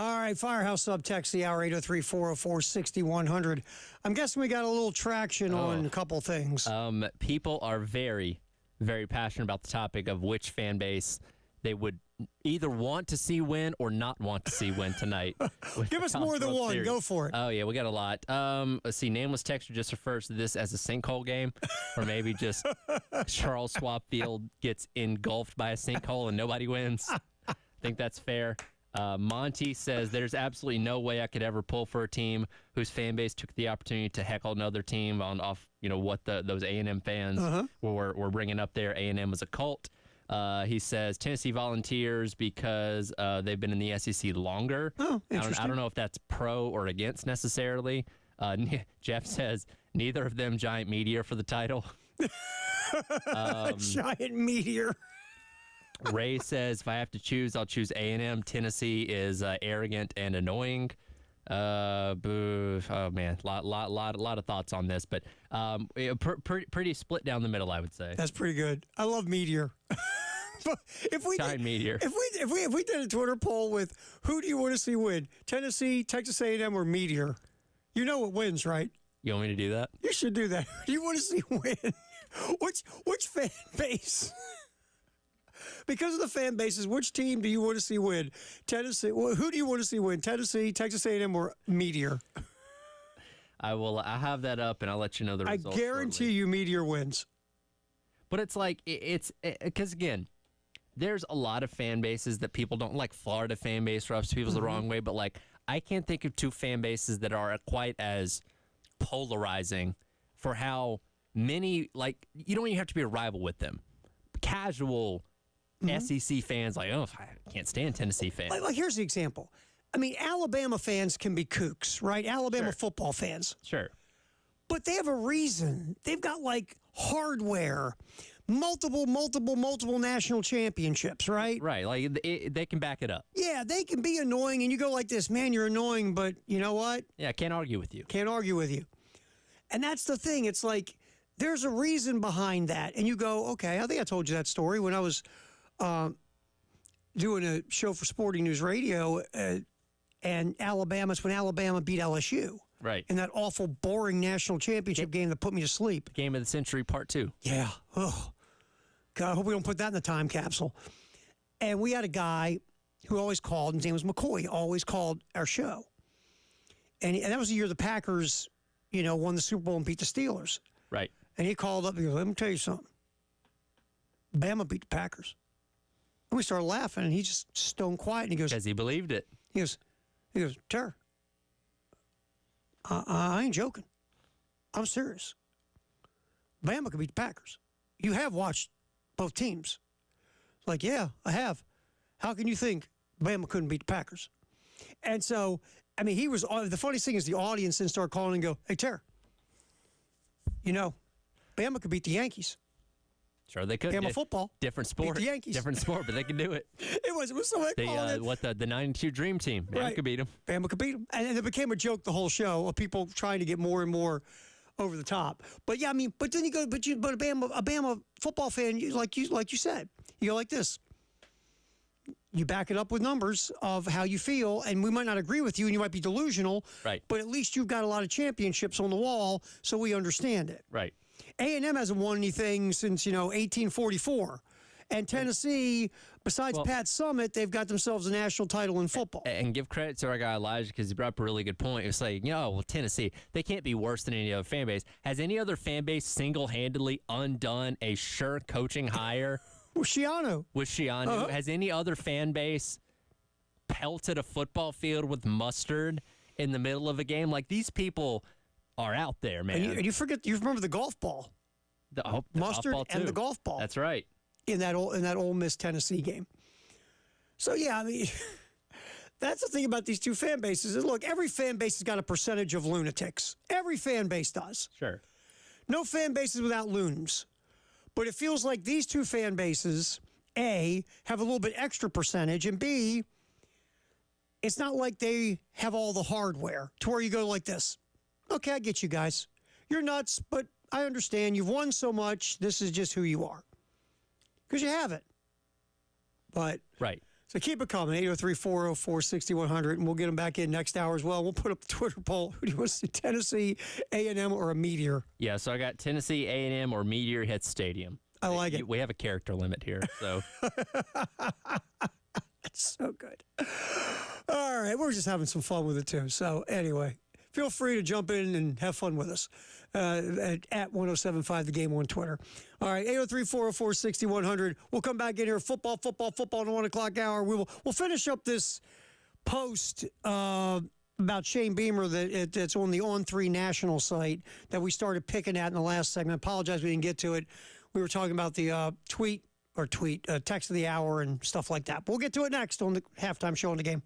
All right, Firehouse sub text the hour 803-404-6100. I'm guessing we got a little traction on a couple things. People are very, very passionate about the topic of which fan base they would either want to see win or not want to see win tonight. Give us more than one. Series. Go for it. Oh, yeah, we got a lot. Let's see. Nameless Texture just refers to this as a sinkhole game, or maybe just Charles Schwab Field gets engulfed by a sinkhole and nobody wins. I think that's fair. Monty says there's absolutely no way I could ever pull for a team whose fan base took the opportunity to heckle another team off what those A&M fans were bringing up there. A&M was a cult. He says Tennessee Volunteers because they've been in the SEC longer. Oh, interesting. I don't know if that's pro or against necessarily. Jeff says neither of them giant meteor for the title. Giant meteor. Ray says, if I have to choose, I'll choose A&M. Tennessee is arrogant and annoying. Boo. Oh, man. Lot of thoughts on this, but pretty split down the middle, I would say. That's pretty good. I love meteor. Giant meteor. If we did a Twitter poll with who do you want to see win, Tennessee, Texas A&M, or Meteor, you know what wins, right? You want me to do that? You should do that. Who do you want to see win? Which fan base? Because of the fan bases, which team do you want to see win? Tennessee. Who do you want to see win? Tennessee, Texas A&M, or Meteor? I'll have that up and I'll let you know the results. I guarantee you Meteor wins. But it's like, because again, there's a lot of fan bases that people don't like. Florida fan base rubs people the wrong way, but like, I can't think of two fan bases that are quite as polarizing for how many, like, you don't even have to be a rival with them. Casual SEC fans, like, oh, I can't stand Tennessee fans. Like, here's the example. I mean, Alabama fans can be kooks, right? Alabama football fans. Sure. But they have a reason. They've got, like, hardware, multiple national championships, right? Right. Like, they can back it up. Yeah, they can be annoying, and you go like this, man, you're annoying, but you know what? Yeah, I can't argue with you. Can't argue with you. And that's the thing. It's like, there's a reason behind that. And you go, okay, I think I told you that story when I was doing a show for Sporting News Radio, and Alabama's when Alabama beat LSU. Right. In that awful, boring national championship game that put me to sleep. Game of the century, part 2. Yeah. Oh, God, I hope we don't put that in the time capsule. And we had a guy who always called, his name was McCoy, always called our show. And that was the year the Packers, won the Super Bowl and beat the Steelers. Right. And he called up and he goes, let me tell you something. Bama beat the Packers. And we started laughing, and he just stone quiet, and he goes... Because he believed it. He goes, Terry, I ain't joking. I'm serious. Bama could beat the Packers. You have watched both teams. Like, yeah, I have. How can you think Bama couldn't beat the Packers? And so, I mean, the funniest thing is the audience then started calling and go, hey, Terry, Bama could beat the Yankees. Sure, they could. Bama football. Different sport. Beat the Yankees. Different sport, but they can do it. It was so the 92 Dream Team. Bama could beat them. Bama could beat them. And it became a joke the whole show of people trying to get more and more over the top. But yeah, I mean, but then you go, but a Bama football fan, like you said, you go like this. You back it up with numbers of how you feel, and we might not agree with you, and you might be delusional. Right. But at least you've got a lot of championships on the wall, so we understand it. Right. A&M hasn't won anything since 1844. And Tennessee, besides Pat Summitt, they've got themselves a national title in football. And give credit to our guy Elijah because he brought up a really good point. It's like, Tennessee, they can't be worse than any other fan base. Has any other fan base single-handedly undone a sure coaching hire? With Schiano. Has any other fan base pelted a football field with mustard in the middle of a game? Like, these people are out there, man. And you remember the golf ball. The mustard golf ball and the golf ball. That's right. In that Ole Miss Tennessee game. So, yeah, I mean, that's the thing about these two fan bases. Is, look, every fan base has got a percentage of lunatics. Every fan base does. Sure. No fan base is without loons. But it feels like these two fan bases, A, have a little bit extra percentage, and B, it's not like they have all the hardware to where you go like this. Okay, I get you guys. You're nuts, but I understand. You've won so much. This is just who you are. Because you have it. But right. So keep it coming, 803-404-6100, and we'll get them back in next hour as well. We'll put up the Twitter poll. Who do you want to see, Tennessee, A&M, or a Meteor? Yeah, so I got Tennessee A&M or Meteor hits Stadium. I like it. We have a character limit here, so. That's so good. All right, we're just having some fun with it, too. So anyway, feel free to jump in and have fun with us at 1075 The Game on Twitter. All right, 803-404-6100. We'll come back in here. Football in the 1 o'clock hour. We'll finish up this post about Shane Beamer that's on the On3 National site that we started picking at in the last segment. Apologize we didn't get to it. We were talking about the text of the hour and stuff like that. We'll get to it next on the halftime show on The Game.